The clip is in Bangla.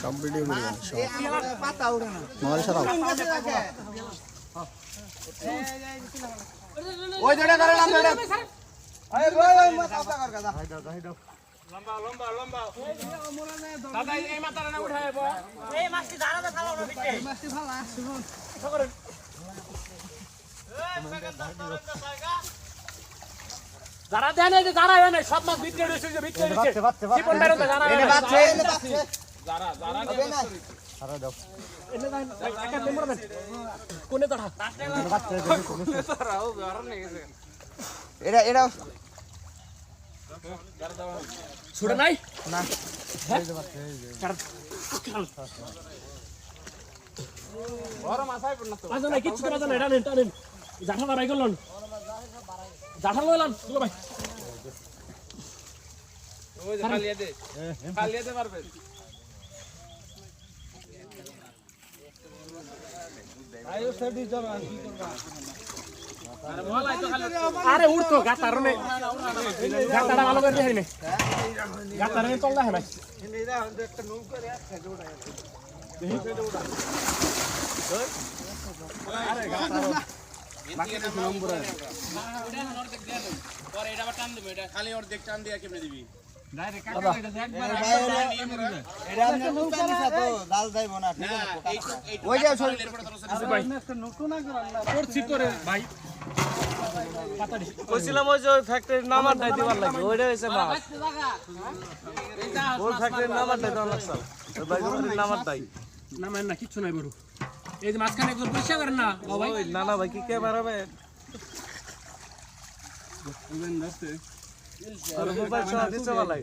সব ভিডিও করে সব পাতা উড়ে না মোবাইল সরাও ওই জড়া ধরে নাম ধরে আরে ওই মাথা কর গাদা হাই দাও লম্বা লম্বা লম্বা দাদা এই মাথাটা না উঠায় এই মাছটি ধারাতে খাওয়া না দিকে এই মাছটি ভালো শুনুন করেন যারা দেয় না যে যারা হয় না সব মাছ ভিতরে রয়েছে যে ভিতরে রয়েছে জীবন বাইরে তো যারা এনে বাচ্চা যারা যারা সারা দাও এনে দাও একটা নম্বর দেন কোনে তোড়া বাচ্চা কোনে তোড়াও আর নেই গেছে এরা এরা ছুড়ে নাই না এই যে বাচ্চা এই যে বড় মাছাই পড়না তো আজ না কিছু তো না এটা নেন টানেন জাঠা বাড়াই গেলন জাঠা লইলাম চলো ভাই ওই যে খালিয়ে দে পারবে আয়ো সেটি যাবে কি করবা আরে বলাই তো খালি আরে উড়তো গাতার নে গাতাটা ভালো করে দেখাই নে গাতার নে তল্লা হয় এইটা একটা নৌকা রে আছে ওটা দেখি সেটা ওটা আরে গাতার বাকি তো নম্বর আছে ওটা অর্ধেক দেন পরে এটা আবার টান দেব এটা খালি অর্ধেক টান দিয়া কেমনে দিবি ডাইরেক্ট কাটা এটা একবার এটা আপনি নৌকা নিছা তো জাল যাইব না ঠিক আছে ওই যে শরীরের পড়া ধরছে ভাই একটা নৌকা না করাল না করছি তো রে ভাই পাতাড়ি কইছিলাম ওই যে ফ্যাক্টরির নামার দাই দিবার লাগে ওইটা হইছে মাছ ওই ফ্যাক্টরির নামার দাই দাও লাগছাল ওই বাইগুলোর নামার দাই নামেন না কিছু নাই বড় এই যে মাছখানে একবার পয়সা করেন না ও ভাই না না ভাই কি কে মারাবে ইভেন দস্তে আর মোবাইল চালাতে চালাই